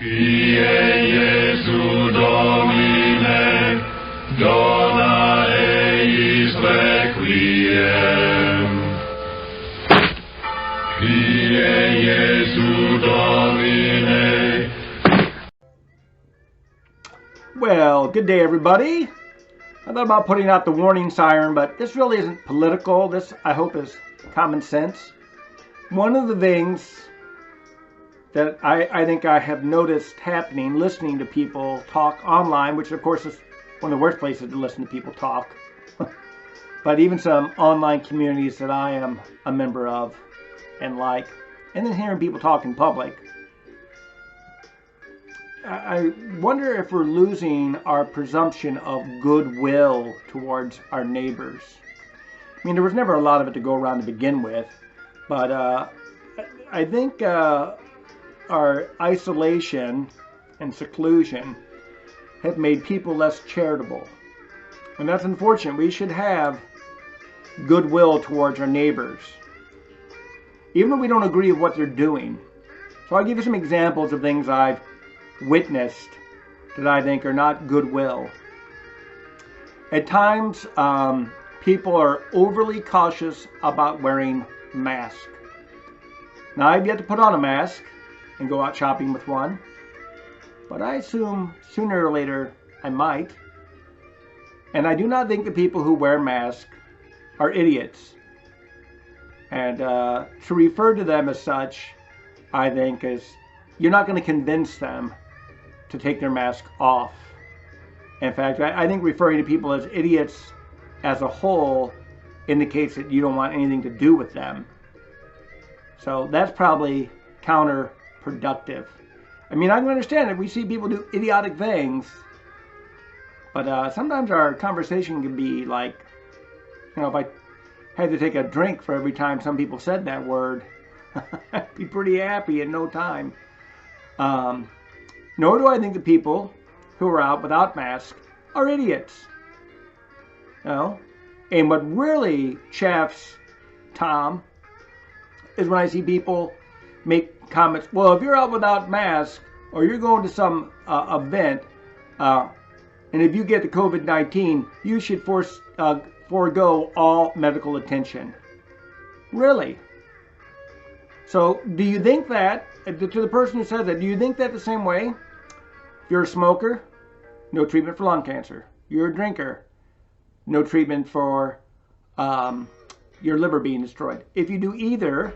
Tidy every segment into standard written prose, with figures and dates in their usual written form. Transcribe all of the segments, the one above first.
Kyrie Jesu Domine, dona eis requiem. Kyrie Jesu Domine. Well, good day everybody. I thought about putting out the warning siren, but this really isn't political. This, I hope, is common sense. One of the things that I think I have noticed happening, listening to people talk online, which of course is one of the worst places to listen to people talk, but even some online communities that I am a member of and like, and then hearing people talk in public, I wonder if we're losing our presumption of goodwill towards our neighbors. I mean, there was never a lot of it to go around to begin with, but I think our isolation and seclusion have made people less charitable. And that's unfortunate. We should have goodwill towards our neighbors, even though we don't agree with what they're doing. So I'll give you some examples of things I've witnessed that I think are not goodwill. At times, people are overly cautious about wearing masks. Now, I've yet to put on a mask and go out shopping with one, but I assume sooner or later I might. And I do not think the people who wear masks are idiots. And to refer to them as such, I think, is you're not going to convince them to take their mask off. In fact, I think referring to people as idiots as a whole indicates that you don't want anything to do with them. So that's probably counterproductive. I mean, I can understand it. We see people do idiotic things, but sometimes our conversation can be like, you know, if I had to take a drink for every time some people said that word, I'd be pretty happy in no time. Nor do I think the people who are out without masks are idiots. You know? And what really chaffs Tom is when I see people make comments, well, if you're out without masks or you're going to some event and if you get the COVID-19, you should forego all medical attention. Really? So do you think that, to the person who says that, do you think that the same way? If you're a smoker, no treatment for lung cancer. You're a drinker, no treatment for your liver being destroyed. If you do either,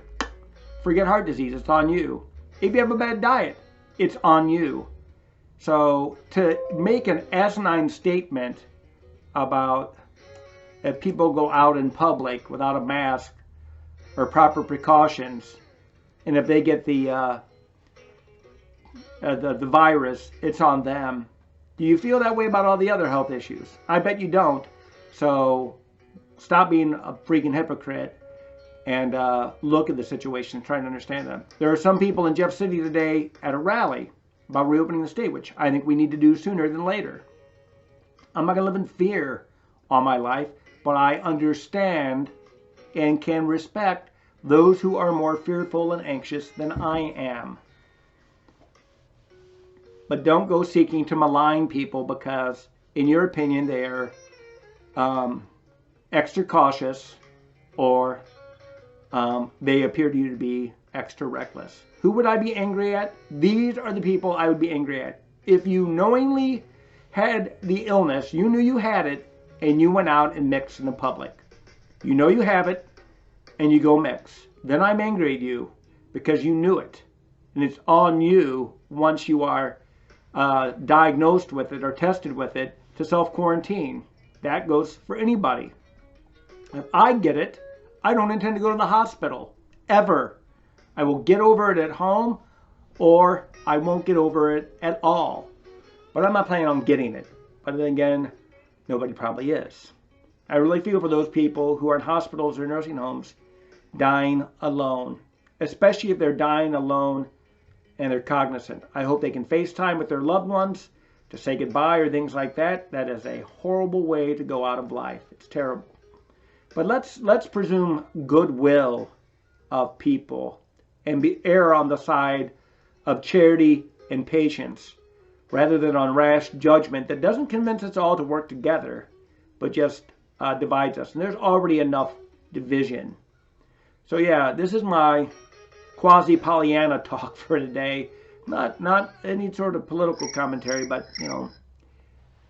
forget heart disease, it's on you. If you have a bad diet, it's on you. So to make an asinine statement about if people go out in public without a mask or proper precautions, and if they get the virus, it's on them. Do you feel that way about all the other health issues? I bet you don't. So stop being a freaking hypocrite and look at the situation and try to understand them. There are some people in Jeff City today at a rally about reopening the state, which I think we need to do sooner than later. I'm not going to live in fear all my life, but I understand and can respect those who are more fearful and anxious than I am. But don't go seeking to malign people because, in your opinion, they are extra cautious or they appear to you to be extra reckless. Who would I be angry at? These are the people I would be angry at. If you knowingly had the illness, you knew you had it, and you went out and mixed in the public. You know you have it, and you go mix. Then I'm angry at you because you knew it. And it's on you once you are diagnosed with it or tested with it to self-quarantine. That goes for anybody. If I get it, I don't intend to go to the hospital, ever. I will get over it at home or I won't get over it at all. But I'm not planning on getting it. But then again, nobody probably is. I really feel for those people who are in hospitals or nursing homes dying alone, especially if they're dying alone and they're cognizant. I hope they can FaceTime with their loved ones to say goodbye or things like that. That is a horrible way to go out of life. It's terrible. But let's presume goodwill of people and err on the side of charity and patience, rather than on rash judgment that doesn't convince us all to work together, but just divides us. And there's already enough division. So yeah, this is my quasi-Pollyanna talk for today. Not any sort of political commentary, but,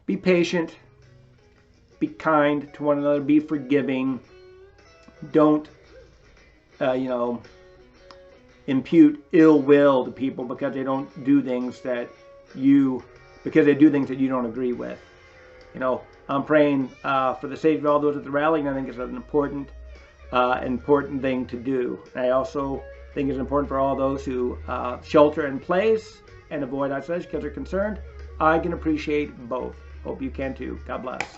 be patient, be kind to one another, be forgiving. Don't, impute ill will to people because they don't do things that you don't agree with. I'm praying for the safety of all those at the rally, and I think it's an important thing to do. I also think it's important for all those who shelter in place and avoid isolation because they're concerned. I can appreciate both. Hope you can too. God bless.